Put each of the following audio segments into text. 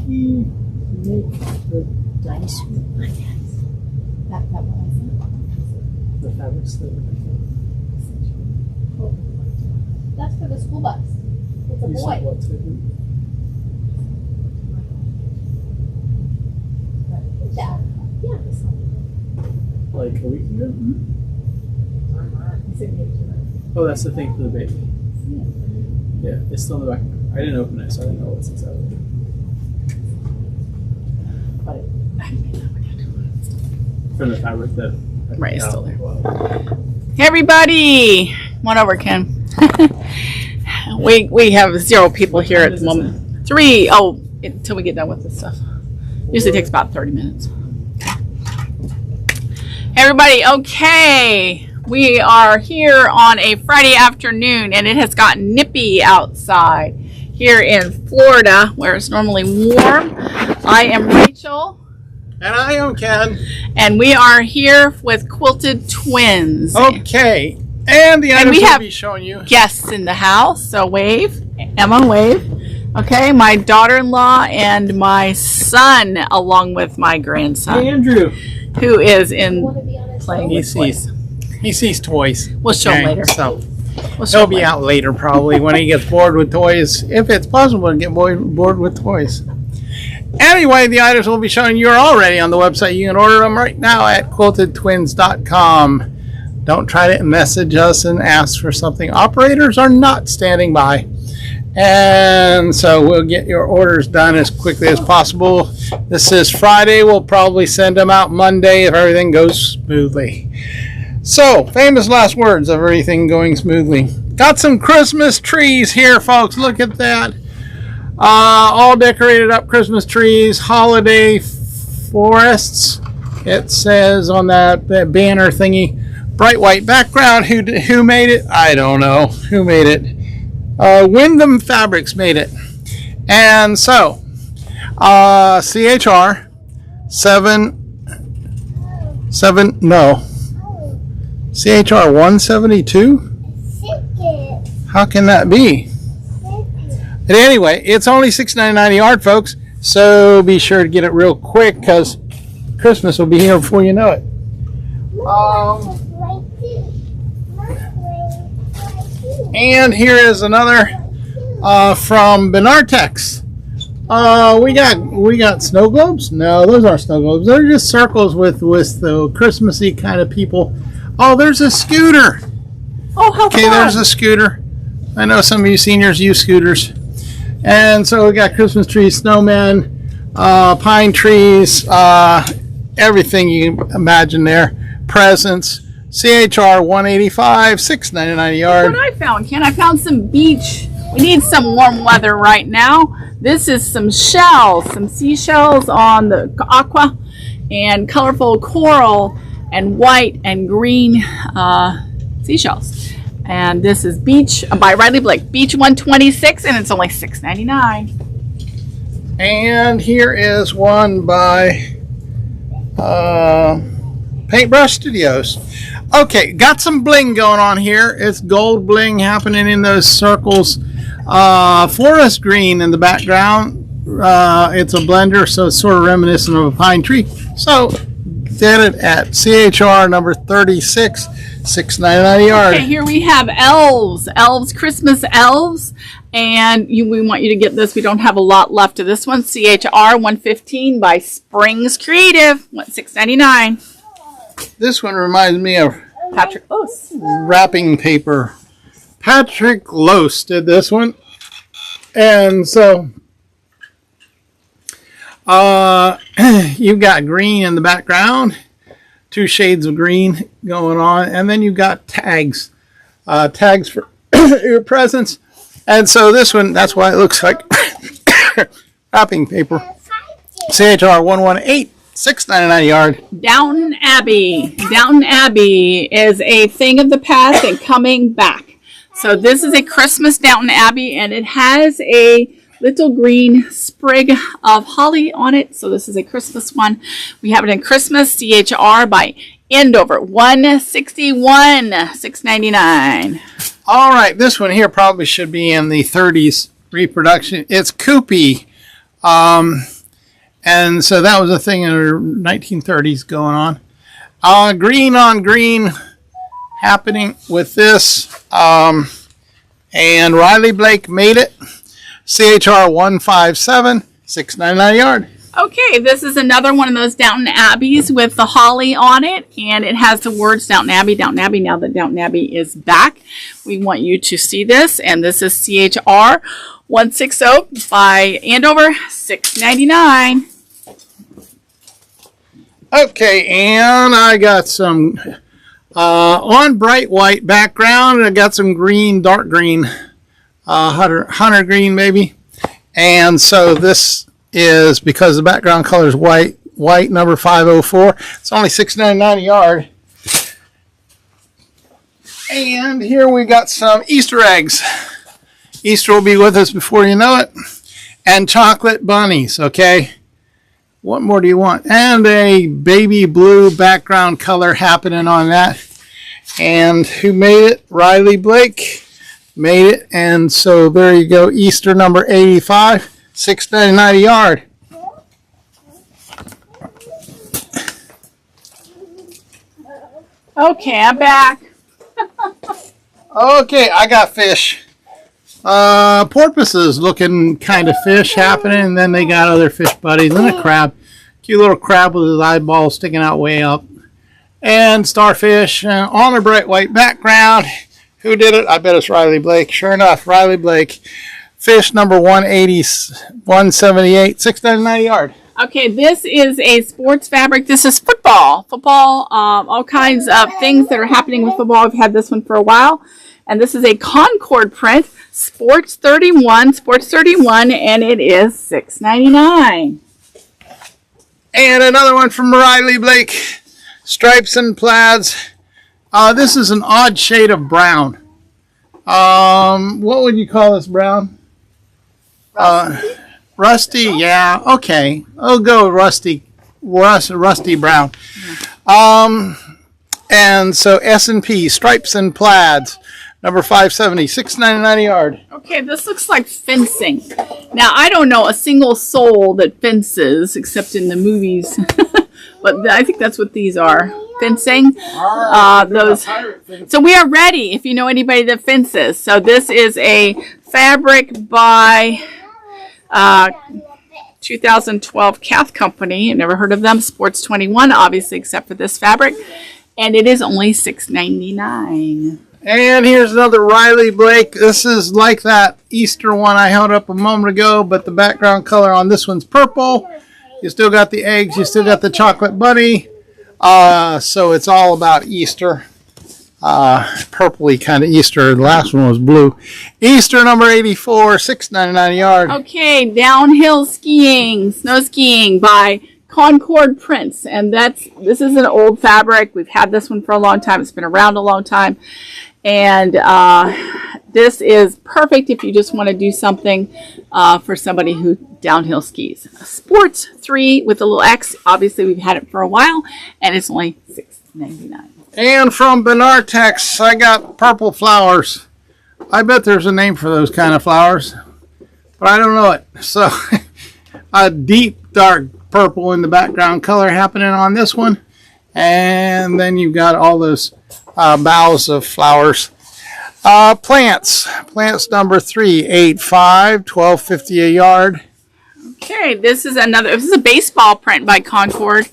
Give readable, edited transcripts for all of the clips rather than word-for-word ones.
he make the dice room? That one I think. The fabrics that are That's for the school bus. It's a you boy. said what to do? Yeah. Yeah. Like a week ago? Oh, that's the thing for the baby. Yeah, it's still in the back. I didn't open it, so I didn't know what's inside of it. But from the fabric that Right, it's still there. Hey everybody! Come on over, Ken. we have 0 people here at the moment. 3. Oh, until we get done with this stuff. Usually takes about 30 minutes. Hey everybody, okay. We are here on a Friday afternoon and it has gotten nippy outside here in Florida where it's normally warm. I am Rachel. And I am Ken. And we are here with Quilted Twins. Okay. And the items we'll be showing you. Guests in the house, so wave. Emma, wave. Okay, my daughter-in-law and my son, along with my grandson. Hey, Andrew. Who is in playing with toys. He sees toys. We'll show him later. So he'll be out later probably when he gets bored with toys. If it's possible to get bored with toys. Anyway, the items we'll be showing you are already on the website. You can order them right now at quiltedtwins.com. Don't try to message us and ask for something. Operators are not standing by. And so we'll get your orders done as quickly as possible. This is Friday. We'll probably send them out Monday if everything goes smoothly. So, famous last words of everything going smoothly. Got some Christmas trees here, folks. Look at that. All decorated up Christmas trees, holiday forests. It says on that banner thingy. Bright white background. Who made it? I don't know. Who made it? Wyndham Fabrics made it. And so, CHR 172? How can that be? But anyway, it's only $6.99 a yard, folks. So be sure to get it real quick because Christmas will be here before you know it. And here is another from Benartex. We got snow globes? No, those aren't snow globes. They're just circles with the Christmassy kind of people. Oh, there's a scooter. Oh, how okay, fun. There's a scooter. I know some of you seniors use scooters. And so we got Christmas trees, snowmen, pine trees, everything you imagine there. Presents. CHR 185, $6.99 a yard. What I found, Ken, I found some beach. We need some warm weather right now. This is some shells, some seashells on the aqua and colorful coral and white and green seashells. And this is Beach by Riley Blake. Beach 126 and it's only $6.99. And here is one by Paintbrush Studios. Okay, got some bling going on here. It's gold bling happening in those circles. Forest green in the background. It's a blender, so it's sort of reminiscent of a pine tree. So get it at CHR number 36, $6.99 a yard. Okay, here we have elves, Christmas elves. And we want you to get this. We don't have a lot left of this one. CHR 115 by Springs Creative, $6.99. This one reminds me of Patrick Lose. Wrapping paper. Patrick Lose did this one. And so you've got green in the background. 2 shades of green going on. And then you've got tags. Tags for your presents. And so this one, that's why it looks like wrapping paper. CHR 118. $6.99 a yard. Downton Abbey. Downton Abbey is a thing of the past and coming back. So this is a Christmas Downton Abbey, and it has a little green sprig of holly on it. So this is a Christmas one. We have it in Christmas. CHR by Endover. 161. $6.99. All right, this one here probably should be in the 30s reproduction. It's Koopy. And so that was a thing in the 1930s going on. Green on green happening with this. And Riley Blake made it. CHR 157, $6.99 a yard. Okay, this is another one of those Downton Abbeys with the holly on it, and it has the words Downton Abbey, Downton Abbey. Now that Downton Abbey is back, we want you to see this, and this is CHR 160 by Andover, $6.99. Okay, and I got some on bright white background. I got some green, dark green, hunter green maybe, and so this is because the background color is white number 504. It's only $6.99 a yard. And here we got some Easter eggs. Easter will be with us before you know it. And chocolate bunnies, okay? What more do you want? And a baby blue background color happening on that. And who made it? Riley Blake made it. And so there you go, Easter number 85. $6.99 a yard. Okay, I'm back. Okay, I got fish. Porpoises looking kind of fish happening, and then they got other fish buddies and a crab. Cute little crab with his eyeball sticking out way up. And starfish on a bright white background. Who did it? I bet it's Riley Blake. Sure enough, Riley Blake. Fish number 180, 178, $6.99 a yard. Okay, this is a sports fabric. This is football. All kinds of things that are happening with football. We've had this one for a while. And this is a Concord print, Sports 31, and it is $6.99. And another one from Riley Blake, stripes and plaids. This is an odd shade of brown. What would you call this brown? Rusty, yeah, okay. I'll go rusty brown. And so S&P, stripes and plaids, number 570, $6.99 a yard. Okay, this looks like fencing. Now, I don't know a single soul that fences except in the movies, but I think that's what these are. Fencing. So we are ready if you know anybody that fences. So this is a fabric by 2012 Cath Company. I've never heard of them. Sports 21, obviously, except for this fabric. And it is only $6.99. And here's another Riley Blake. This is like that Easter one I held up a moment ago, but the background color on this one's purple. You still got the eggs. You still got the chocolate bunny. So it's all about Easter. Purpley kind of Easter. The last one was blue. Easter number 84, $6.99 a yard. Okay, downhill skiing, snow skiing by Concord Prints, and this is an old fabric. We've had this one for a long time. It's been around a long time, and this is perfect if you just want to do something for somebody who downhill skis. Sports 3 with a little X. Obviously, we've had it for a while, and it's only $6.99. And from Benartex, I got purple flowers. I bet there's a name for those kind of flowers, but I don't know it. So a deep dark purple in the background color happening on this one. And then you've got all those boughs of flowers. Plants number 385, $12.50 a yard. Okay, this is a baseball print by Concord.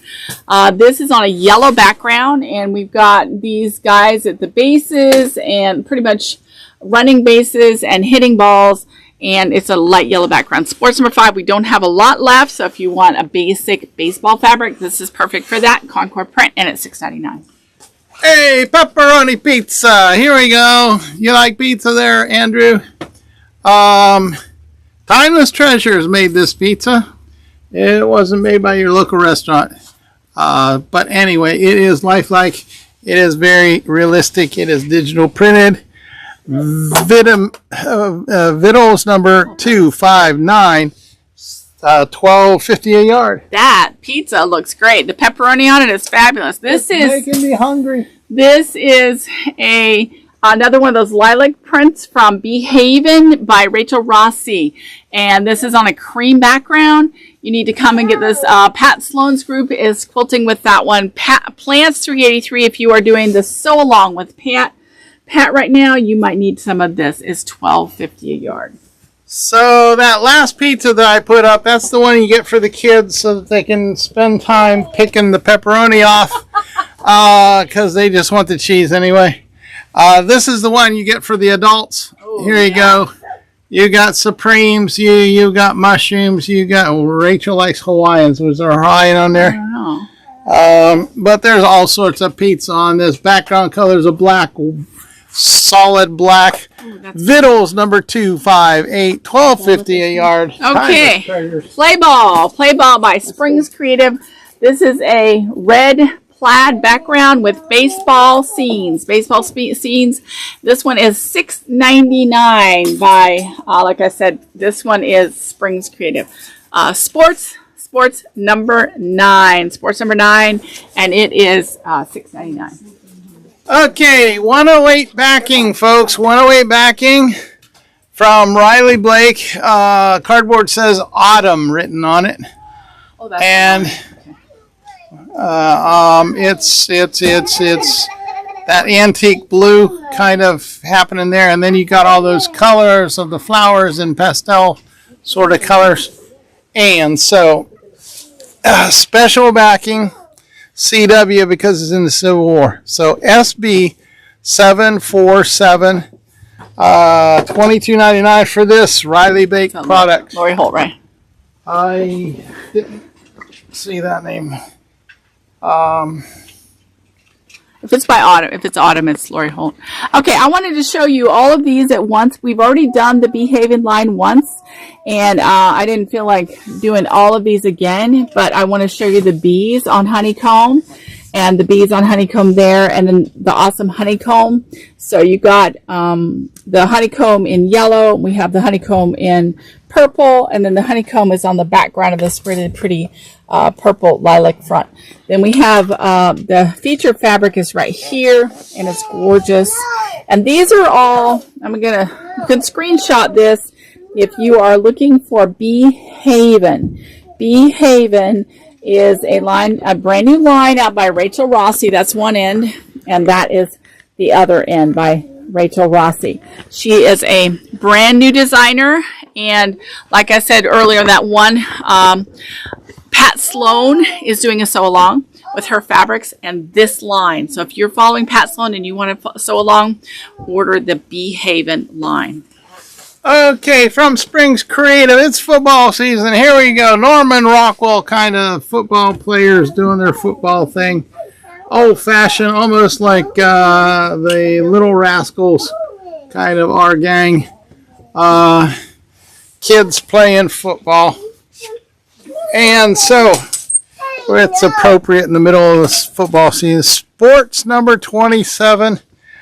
This is on a yellow background, and we've got these guys at the bases and pretty much running bases and hitting balls, and it's a light yellow background. Sports number 5, we don't have a lot left, so if you want a basic baseball fabric, this is perfect for that. Concord print, and it's $6.99. Hey, pepperoni pizza. Here we go. You like pizza there, Andrew? Timeless Treasures made this pizza. It wasn't made by your local restaurant. But anyway, it is lifelike. It is very realistic. It is digital printed. Vittles number 259, $12.50 a yard. That pizza looks great. The pepperoni on it is fabulous. This is making me hungry. This is a another one of those lilac prints from Behavin' by Rachael Rossi. And this is on a cream background. You need to come and get this. Pat Sloan's group is quilting with that one. Plans 383 if you are doing the sew along with Pat. Pat right now, you might need some of this. It's $12.50 a yard. So that last pizza that I put up, that's the one you get for the kids so that they can spend time picking the pepperoni off because they just want the cheese anyway. This is the one you get for the adults. Ooh, here you go. You got Supremes, you got mushrooms, you got Rachael likes Hawaiians. Was there Hawaiian on there? I don't know. But there's all sorts of pizza on this. Background colors of black, solid black. Ooh, Vittles number 258, $12.50 a yard. Okay. Play ball by Springs Creative. This is a red plaid background with baseball scenes. This one is $6.99 by, like I said, this one is Springs Creative. Sports number 9. Sports number 9, and it is $6.99. Okay, 108 backing, folks. 108 backing from Riley Blake. Cardboard says autumn written on it. Oh, that's and it's that antique blue kind of happening there, and then you got all those colors of the flowers and pastel sort of colors. And so special backing CW because it's in the Civil War. So SB 747 $22.99 for this Riley Blake product. Lori Holt, right? I didn't see that name. If it's autumn, it's Lori Holt. Okay, I wanted to show you all of these at once. We've already done the Behavin' line once, and I didn't feel like doing all of these again, but I want to show you the bees on honeycomb, and the bees on honeycomb there, and then the awesome honeycomb. So you got the honeycomb in yellow, we have the honeycomb in purple, and then the honeycomb is on the background of this really pretty purple lilac front. Then we have the feature fabric is right here, and it's gorgeous. And these are all, you can screenshot this if you are looking for Behavin'. Behavin' is a brand new line out by Rachael Rossi. That's one end, and that is the other end by Rachael Rossi. She is a brand new designer, and like I said earlier, that one Pat Sloan is doing a sew along with her fabrics and this line. So if you're following Pat Sloan and you want to sew along, order the Behavin' line. Okay, from Springs Creative, it's football season. Here we go. Norman Rockwell kind of football players doing their football thing. Old-fashioned, almost like the Little Rascals, kind of our gang. Kids playing football. And so, it's appropriate in the middle of this football season. Sports number 27,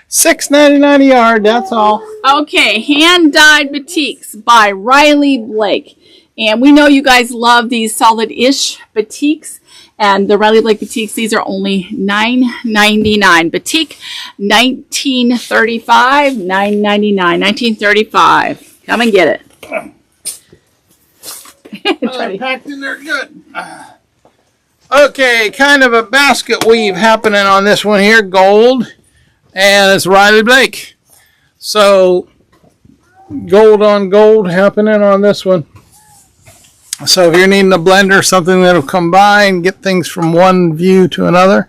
$6.99 a yard, that's all. Okay, hand-dyed batiks by Riley Blake. And we know you guys love these solid-ish batiks. And the Riley Blake batiks, these are only $9.99. Batik, $19.35, $9.99, $19.35. Come and get it. Packed in there good. Okay, kind of a basket weave happening on this one here, gold, and it's Riley Blake. So, gold on gold happening on this one. So if you're needing a blender, something that'll combine, get things from one view to another.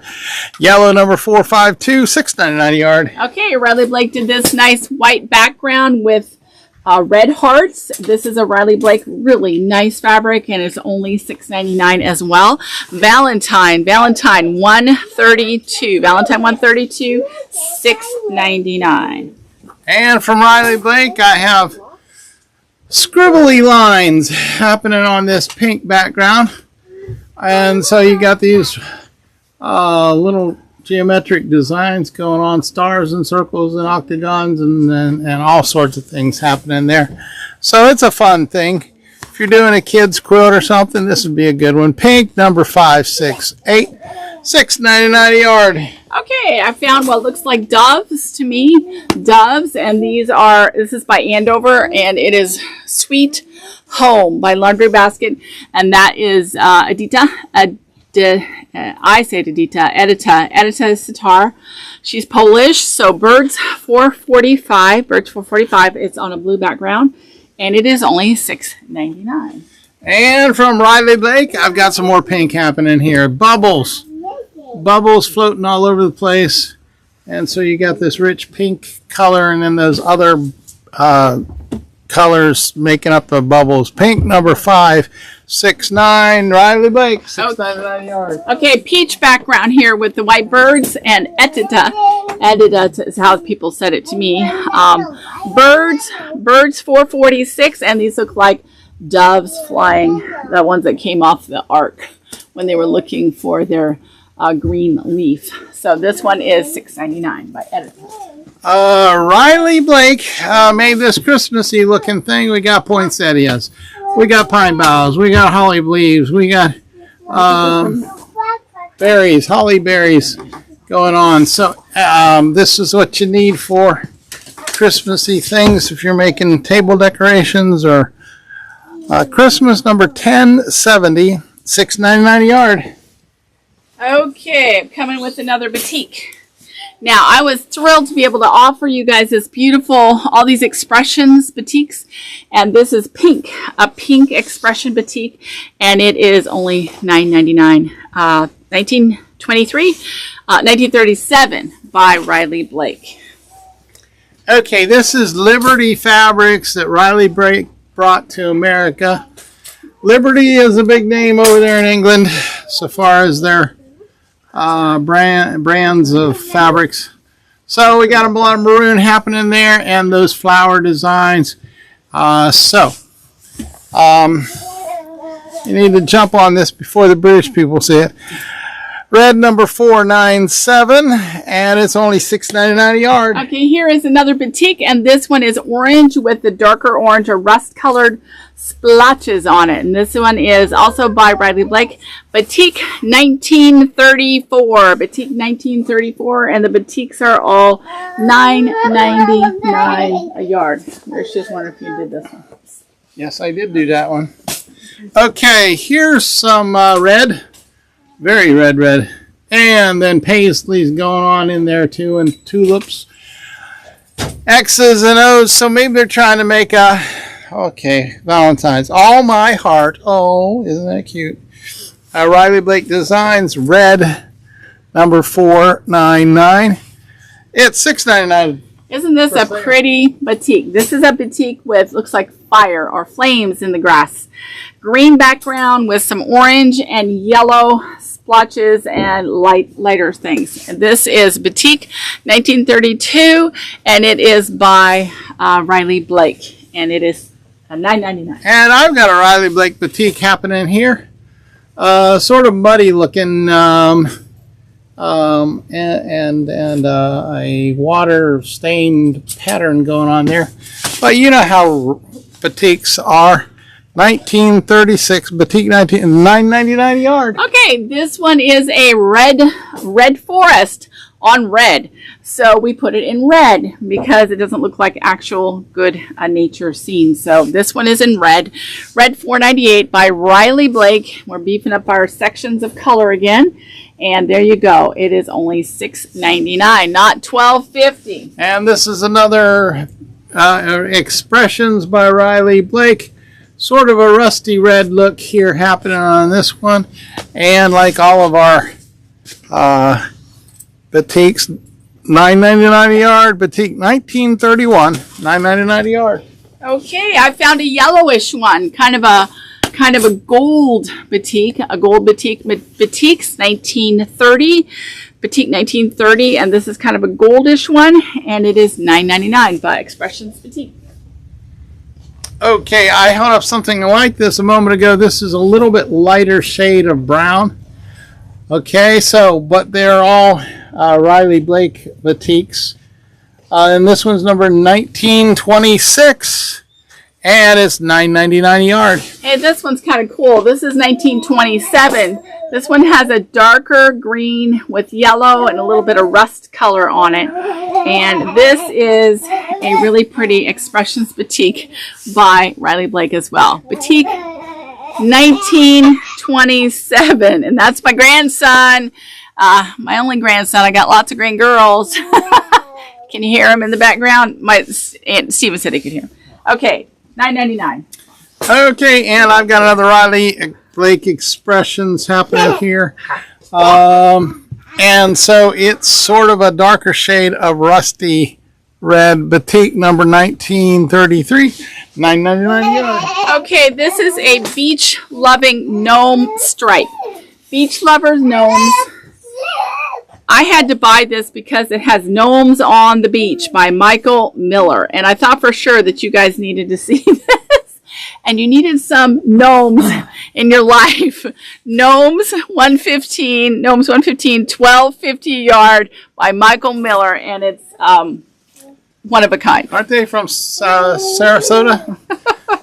Yellow number 452, $6.99 a yard. Okay, Riley Blake did this nice white background with red hearts. This is a Riley Blake really nice fabric, and it's only $6.99 as well. Valentine 132. Valentine 132, $6.99. And from Riley Blake, I have scribbly lines happening on this pink background. And so you got these little geometric designs going on, stars and circles and octagons and all sorts of things happening there. So it's a fun thing. If you're doing a kid's quilt or something, this would be a good one. Pink number 568, $6.99 a yard. Okay, I found what looks like doves to me. Doves, and this is by Andover, and it is Sweet Home by Laundry Basket, and that is Edita Sitar. She's Polish, so Birds 445. It's on a blue background, and it is only $6.99. And from Riley Blake, I've got some more pink happening here. Bubbles floating all over the place, and so you got this rich pink color, and then those other colors making up the bubbles. Pink number 5, 6.9. Riley Blake, $6.99 yard. Okay, peach background here with the white birds and Edita. Edita is how people said it to me. Birds 446, and these look like doves flying, the ones that came off the ark when they were looking for their green leaf. So this one is $6.99 by Edita. Riley Blake made this Christmassy looking thing. We got poinsettias, we got pine boughs, we got holly leaves, we got berries, holly berries going on. So this is what you need for Christmassy things if you're making table decorations or Christmas number 1070, $6.99 a yard. Okay, I'm coming with another batik. Now, I was thrilled to be able to offer you guys this beautiful, all these expressions batiks, and this is pink, a pink expression batik, and it is only $9.99. 1937 by Riley Blake. Okay, this is Liberty Fabrics that Riley Blake brought to America. Liberty is a big name over there in England so far as their brands of fabrics. So we got a lot of maroon happening there and those flower designs. You need to jump on this before the British people see it. Red number 497, and it's only $6.99 a yard. Okay, here is another batik, and this one is orange with the darker orange or rust-colored splotches on it. And this one is also by Riley Blake. Batik 1934. Batik 1934, and the batiks are all $9.99 a yard. There's just wondering if you did this one. Yes, I did do that one. Okay, here's some red. Very red. And then paisleys going on in there too, and tulips. X's and O's, so maybe they're trying to make a, okay, Valentine's. All My Heart. Oh, isn't that cute? Riley Blake Designs, red, number 499. It's $6.99. Isn't this a pretty batik? This is a batik with, looks like fire or flames in the grass. Green background with some orange and yellow splotches and lighter things. And this is Batik 1932, and it is by Riley Blake, and it is $9.99. And I've got a Riley Blake Batik happening here. Sort of muddy looking, and a water stained pattern going on there. But you know how batiks are. 1936 Batik, $9.99 a yard. Okay, this one is a red forest on red. So we put it in red because it doesn't look like actual good nature scene. So this one is in red. Red 498 by Riley Blake. We're beefing up our sections of color again. And there you go. It is only $6.99, not $12.50. And this is another Expressions by Riley Blake. Sort of a rusty red look here happening on this one. And like all of our batiks, $9.99 a yard. Batik 1931, $9.99 a yard. Okay, I found a yellowish one, kind of a gold batik, batiks 1930, Batik 1930, and this is kind of a goldish one, and it is $9.99 by Expressions Batik. Okay, I held up something like this a moment ago. This is a little bit lighter shade of brown. Okay, so, but they're all Riley Blake batiks. And this one's number 1926. and it's $9.99 a yard. Hey, this one's kind of cool. This is 1927. This one has a darker green with yellow and a little bit of rust color on it. And this is a really pretty Expressions Batik by Riley Blake as well. Batik 1927. And that's my grandson. My only grandson. I got lots of grand girls. Can you hear him in the background? My Aunt Steven said he could hear him. Okay, $9.99. Okay, and I've got another Riley Blake Expressions happening here. And so it's sort of a darker shade of rusty red, Batik number 1933, $9.99 a yard. Okay, this is a beach loving gnome stripe. Beach lovers gnomes. I had to buy this because it has Gnomes on the Beach by Michael Miller. And I thought for sure that you guys needed to see this. And you needed some gnomes in your life. Gnomes 115, 12.50 a yard by Michael Miller. And it's one of a kind. Aren't they from Sarasota?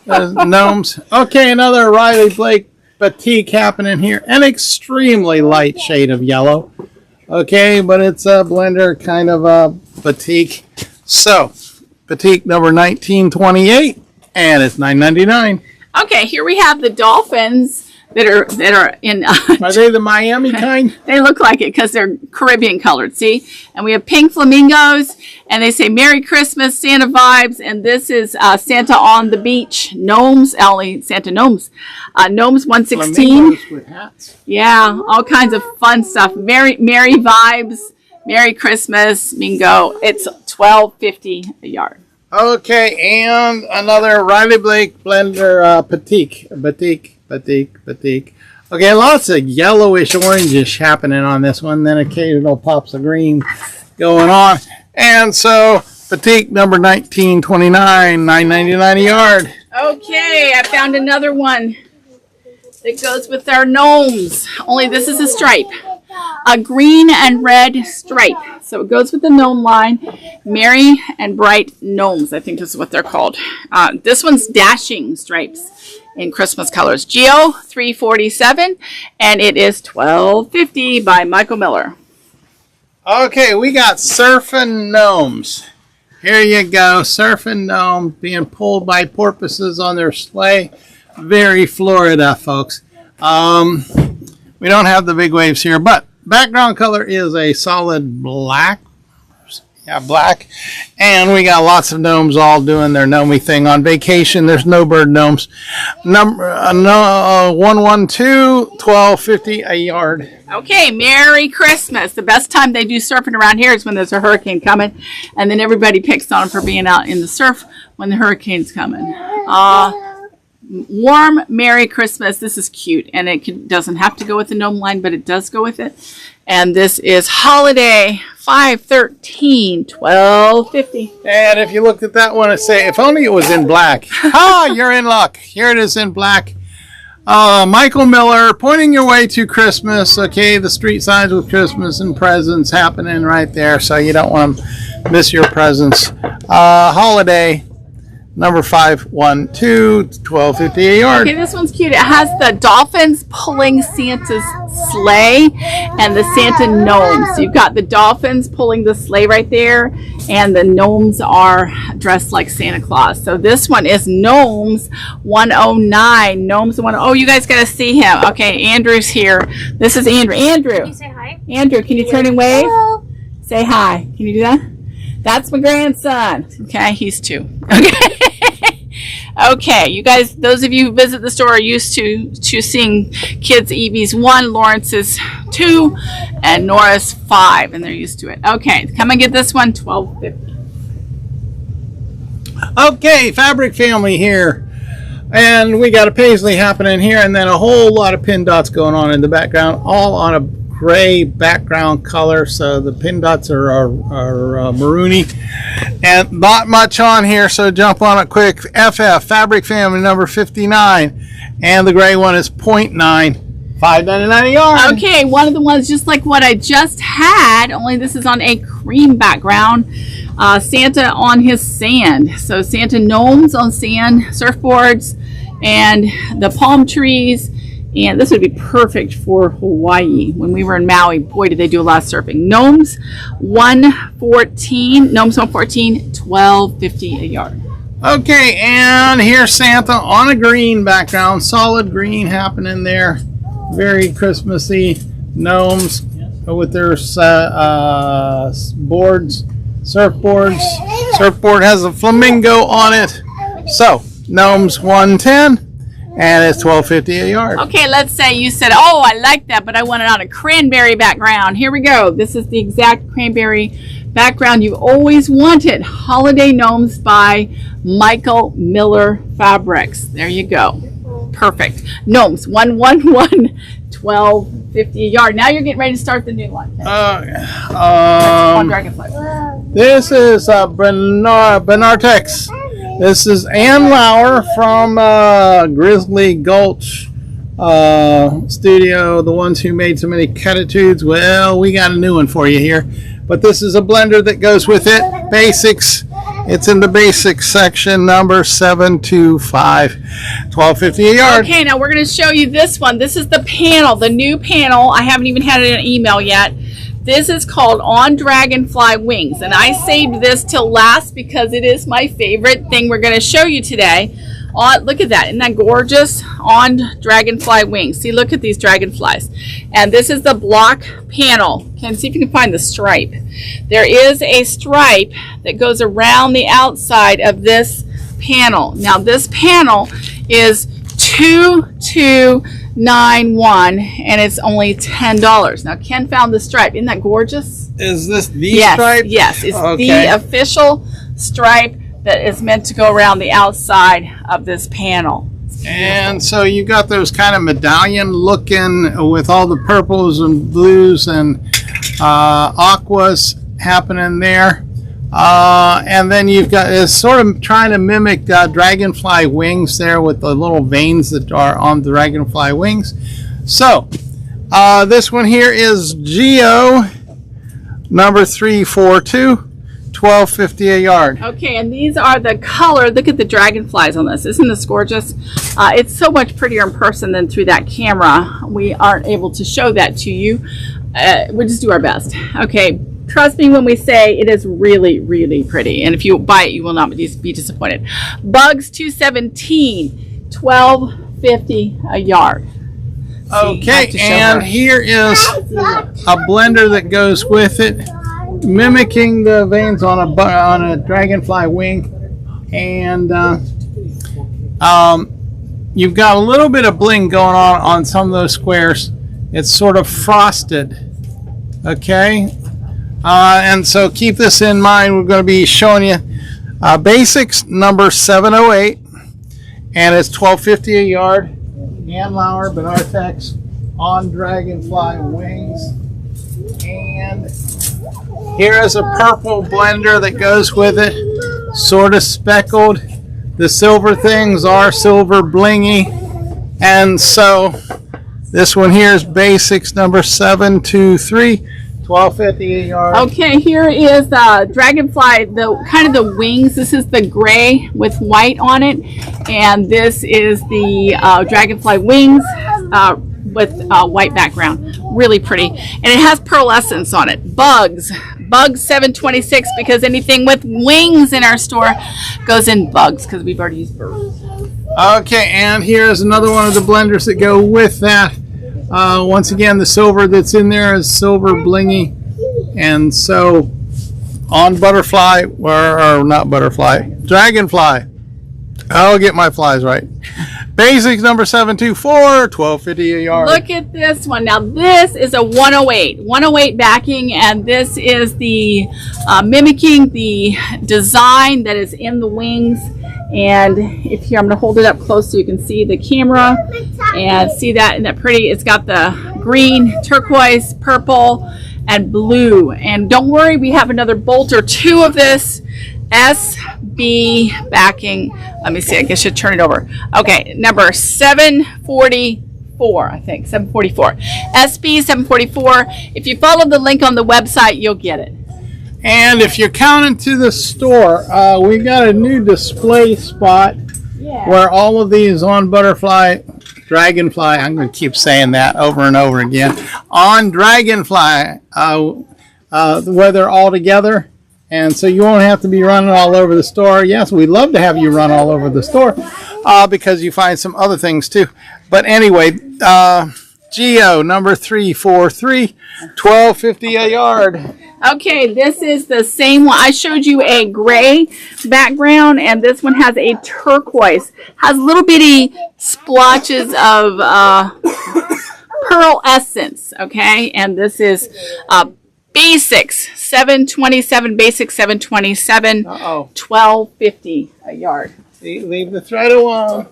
Gnomes. Okay, another Riley Blake Batik happening here. An extremely light shade of yellow. Okay, but it's a blender kind of a Batik. So, Batik number 1928, and it's $9.99. Okay, here we have the dolphins that are in. Are they the Miami kind? They look like it because they're Caribbean colored. See, and we have pink flamingos, and they say "Merry Christmas, Santa vibes." And this is Santa on the Beach. Gnomes, only Santa gnomes. Gnomes 116. Flamingos with hats. Yeah, all kinds of fun stuff. Merry vibes. Merry Christmas, Mingo. It's $12.50 a yard. Okay, and another Riley Blake blender Batik. Okay, lots of yellowish orangish happening on this one, then occasional pops of green going on. And so, Batik number 1929, $9.99 a yard. Okay, I found another one that goes with our gnomes. Only this is a stripe. A green and red stripe. So it goes with the gnome line. Merry and bright gnomes, I think this is what they're called. This one's dashing stripes in Christmas colors. Geo 347, and it is $12.50 by Michael Miller. Okay, we got surfing gnomes. Here you go, surfing gnomes being pulled by porpoises on their sleigh. Very Florida, folks. We don't have the big waves here, but background color is a solid black. Yeah, black. And we got lots of gnomes all doing their gnomey thing on vacation. There's no bird gnomes. Number 112, $12.50 a yard. Okay, Merry Christmas. The best time they do surfing around here is when there's a hurricane coming, and then everybody picks on them for being out in the surf when the hurricane's coming. Warm Merry Christmas. This is cute, and it doesn't have to go with the gnome line, but it does go with it. And this is Holiday 513, $12.50. And if you looked at that one and say, if only it was in black. You're in luck. Here it is in black. Michael Miller, pointing your way to Christmas. Okay, the street signs with Christmas and presents happening right there, so you don't want to miss your presents. Holiday number 512, $12.50 a yard. Okay, this one's cute. It has the dolphins pulling Santa's sleigh and the Santa gnomes. So you've got the dolphins pulling the sleigh right there, and the gnomes are dressed like Santa Claus. So this one is Gnomes 109. Gnomes 109. Oh, you guys got to see him. Okay, Andrew's here. This is Andrew. Andrew. Can you say hi? Andrew, can you turn and wave? Hello. Say hi. Can you do that? That's my grandson. Okay, he's 2. Okay. Okay, you guys, those of you who visit the store are used to seeing kids. Evie's 1, Lawrence is 2, and Nora's 5, and they're used to it. Okay, come and get this one, $12.50. Okay, Fabric Family here. And we got a paisley happening here, and then a whole lot of pin dots going on in the background, all on a gray background color, so the pin dots are maroony, and not much on here, so jump on it quick. FF Fabric Family number 59, and the gray one is 0.9, $5.99 a yard. Okay, one of the ones just like what I just had, only this is on a cream background. Santa on his sand. So Santa gnomes on sand, surfboards, and the palm trees. And this would be perfect for Hawaii. When we were in Maui, boy, did they do a lot of surfing. Gnomes 114, Gnomes 114, $12.50 a yard. Okay, and here's Santa on a green background, solid green happening there. Very Christmassy. Gnomes with their boards, surfboards. Surfboard has a flamingo on it. So, Gnomes 110. And it's $12.50 a yard. Okay, let's say you said, oh, I like that, but I want it on a cranberry background. Here we go. This is the exact cranberry background you've always wanted. Holiday Gnomes by Michael Miller Fabrics. There you go. Perfect. Gnomes 111, $12.50 a yard. Now you're getting ready to start the new one. On Dragonfly. This is Benartex. This is Ann Lauer from Grizzly Gulch Studio, the ones who made so many Catitudes. Well, we got a new one for you here. But this is a blender that goes with it. Basics. It's in the basics section, number 725, $12.50 a yard. Okay, now we're going to show you this one. This is the panel, the new panel. I haven't even had it in an email yet. This is called On Dragonfly Wings, and I saved this till last because it is my favorite thing we're going to show you today. Look at that. Isn't that gorgeous? On Dragonfly Wings. See, look at these dragonflies. And this is the block panel. See if you can find the stripe. There is a stripe that goes around the outside of this panel. Now, this panel is $2291, and it's only $10. Now, Ken found the stripe. Isn't that gorgeous? Is this the stripe? Yes, it's okay. the official stripe that is meant to go around the outside of this panel. And so you got those kind of medallion looking with all the purples and blues and aquas happening there. And then you've got it's sort of trying to mimic dragonfly wings there with the little veins that are on the dragonfly wings. So this one here is Geo number 342. $12.50 a yard. Okay, and these are the color. Look at the dragonflies on this. Isn't this gorgeous? It's so much prettier in person than through that camera. We aren't able to show that to you. We'll just do our best. Okay, trust me when we say it is really, really pretty. And if you buy it, you will not be disappointed. Bugs 217, $12.50 a yard. Okay, and here is a blender that goes with it, mimicking the veins on a dragonfly wing, and you've got a little bit of bling going on some of those squares. It's sort of frosted, okay, and so keep this in mind. We're going to be showing you basics number 708, and it's $12.50 a yard. Ann Lauer, Benartex, On Dragonfly Wings, and here is a purple blender that goes with it, sort of speckled. The silver things are silver blingy. And so this one here is basics number 723, $12.50 a yard. Okay, here is the dragonfly, the kind of the wings. This is the gray with white on it. And this is the dragonfly wings with white background. Really pretty. And it has pearlescence on it. Bugs 726, because anything with wings in our store goes in bugs, because we've already used birds. Okay, and here's another one of the blenders that go with that. Once again, the silver that's in there is silver blingy. And so on butterfly, or not butterfly, dragonfly. I'll get my flies right. Basics number 724, $12.50 a yard. Look at this one. Now this is a 108 backing, and this is the mimicking the design that is in the wings. And if here, I'm going to hold it up close so you can see the camera and see that. Isn't that pretty? It's got the green, turquoise, purple, and blue. And don't worry, we have another bolt or two of this SB backing. Let me see, I guess I should turn it over. Okay, number 745. 744, I think, 744. SB 744. If you follow the link on the website, you'll get it. And if you're counting to the store, we got a new display spot where all of these on Butterfly, Dragonfly, I'm going to keep saying that over and over again, on Dragonfly, where they're all together. And so you won't have to be running all over the store. Yes, we'd love to have you run all over the store because you find some other things too. But anyway, Geo number 343, $12.50 a yard. Okay, this is the same one. I showed you a gray background, and this one has a turquoise. Has little bitty splotches of pearl essence, okay? And this is Basics, 727, Basics 727, $12.50 a yard. Leave the thread alone.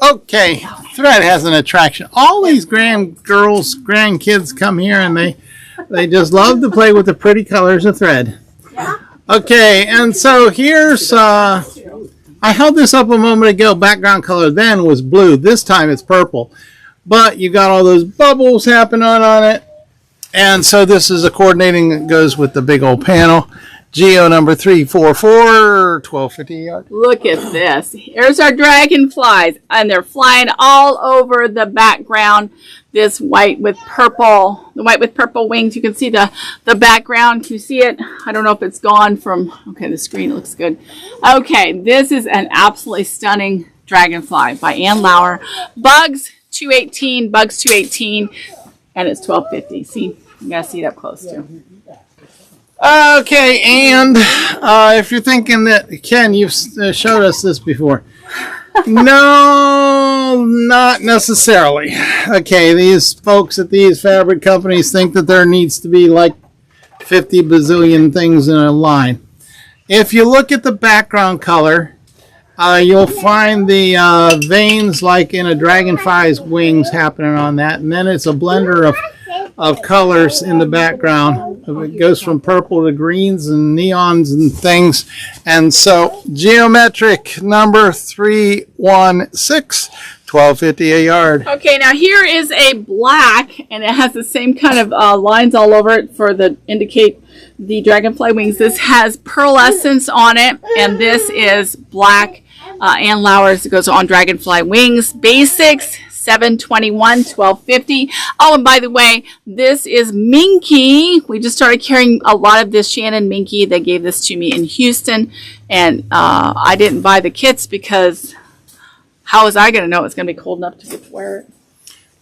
Okay, thread has an attraction. All these grandkids come here and they just love to play with the pretty colors of thread. Okay, and so here's, I held this up a moment ago. Background color then was blue. This time it's purple. But you got all those bubbles happening on it. And so this is a coordinating that goes with the big old panel. Geo number 344, $12.50 a yard. Look at this. Here's our dragonflies, and they're flying all over the background. This white with purple, the white with purple wings. You can see the background. Can you see it? I don't know if it's gone from, okay, the screen looks good. Okay, this is an absolutely stunning dragonfly by Ann Lauer. Bugs 218, Bugs 218, and it's $12.50. See, you gotta see it up close too. Okay, and if you're thinking that, Ken, you've showed us this before. No, not necessarily. Okay, these folks at these fabric companies think that there needs to be like 50 bazillion things in a line. If you look at the background color, you'll find the veins like in a dragonfly's wings happening on that, and then it's a blender of colors in the background. It goes from purple to greens and neons and things. And so geometric number 316, $12.50 a yard. Okay, now here is a black, and it has the same kind of lines all over it for the indicate the dragonfly wings. This has pearlescence on it, and this is black Ann Lauer's. It goes on dragonfly wings. Basics, $721, $12.50. Oh, and by the way, this is Minky. We just started carrying a lot of this Shannon Minky. They gave this to me in Houston, and I didn't buy the kits because how was I going to know it's going to be cold enough to get to wear it?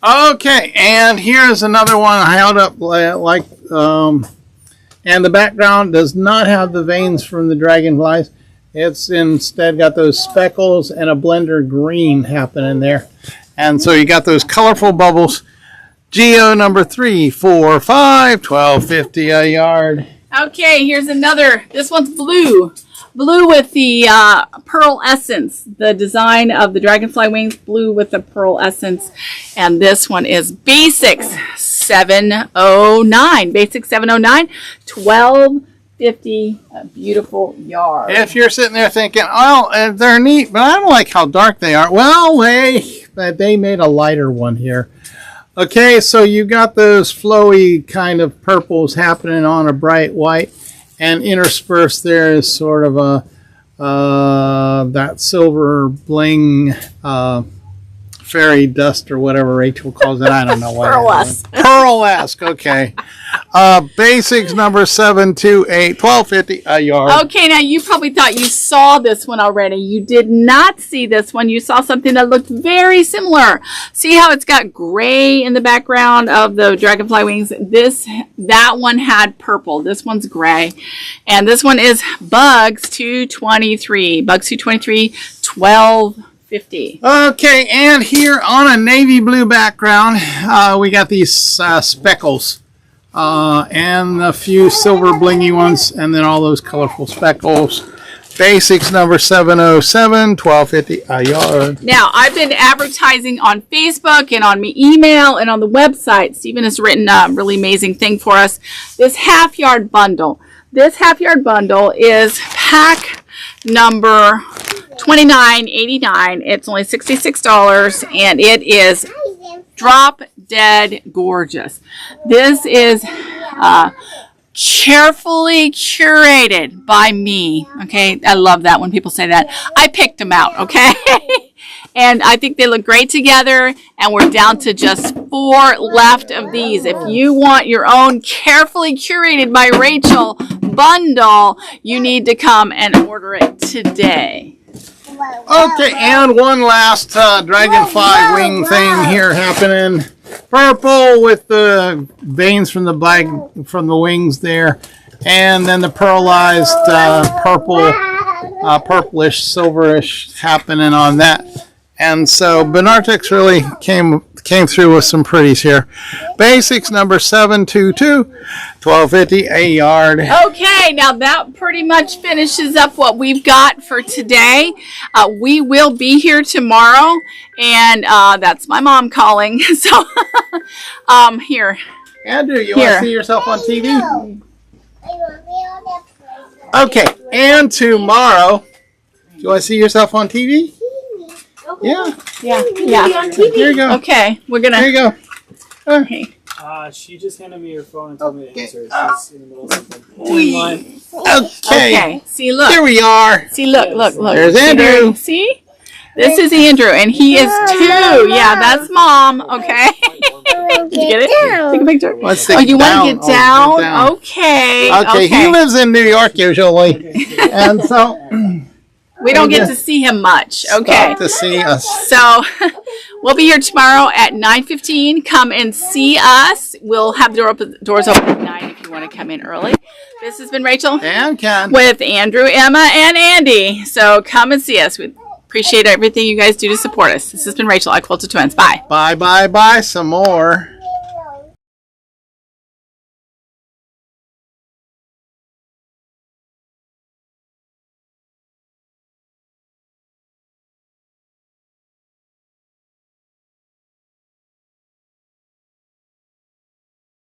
Okay, and here's another one I held up like, and the background does not have the veins from the dragonflies. It's instead got those speckles and a blender green happening there. And so you got those colorful bubbles. Geo number 345, $12.50 a yard. Okay, here's another. This one's blue. Blue with the pearl essence. The design of the dragonfly wings, blue with the pearl essence. And this one is Basics 709. Basics 709, $12.50, a beautiful yard. If you're sitting there thinking, oh, they're neat, but I don't like how dark they are. Well, they made a lighter one here. Okay, so you got those flowy kind of purples happening on a bright white, and interspersed there is sort of a that silver bling fairy dust or whatever Rachel calls it. I don't know what. Pearlesque. Okay. Basics number 728, $12.50 a yard. Okay, now you probably thought you saw this one already. You did not see this one. You saw something that looked very similar. See how it's got gray in the background of the dragonfly wings? That one had purple. This one's gray. And this one is Bugs 223. Bugs 223, $12.50. Okay, and here on a navy blue background, we got these speckles. And a few silver blingy ones, and then all those colorful speckles. Basics number 707, $12.50 a yard. Now, I've been advertising on Facebook and on my email and on the website. Stephen has written a really amazing thing for us. This half-yard bundle. This half-yard bundle is pack number $29.89. It's only $66, and it is drop dead gorgeous. This is carefully curated by me. Okay, I love that when people say that. I picked them out. Okay. And I think they look great together, and we're down to just 4 left of these. If you want your own carefully curated by Rachael bundle, you need to come and order it today. Okay, and one last dragonfly wing thing here happening. Purple with the veins from the wings there, and then the pearlized purplish, silverish happening on that. And so Benartex really came through with some pretties here. Basics number 722, $12.50 a yard. Okay, now that pretty much finishes up what we've got for today. We will be here tomorrow, and that's my mom calling. So, here. Andrew, you want to see yourself on TV? Okay, and tomorrow, do you want to see yourself on TV? Yeah. Yeah. Here you go. Okay, we're gonna. Here you go. Okay. She just handed me her phone and told me to answer. She's in the middle of something. Okay. See, look. Here we are. See, look. There's Andrew. See? This is Andrew, and he is 2. Yeah, that's Mom. Okay. Did you get it? Take a picture. Let's Oh, you want to get down? down. Okay. He lives in New York usually, and so we don't get to see him much. Okay. stop to see us. So we'll be here tomorrow at 9:15. Come and see us. We'll have the doors open at 9 if you want to come in early. This has been Rachael And Ken. with Andrew, Emma, and Andy. So come and see us. We appreciate everything you guys do to support us. This has been Rachael at Quilted Twins. Bye. Bye. Some more.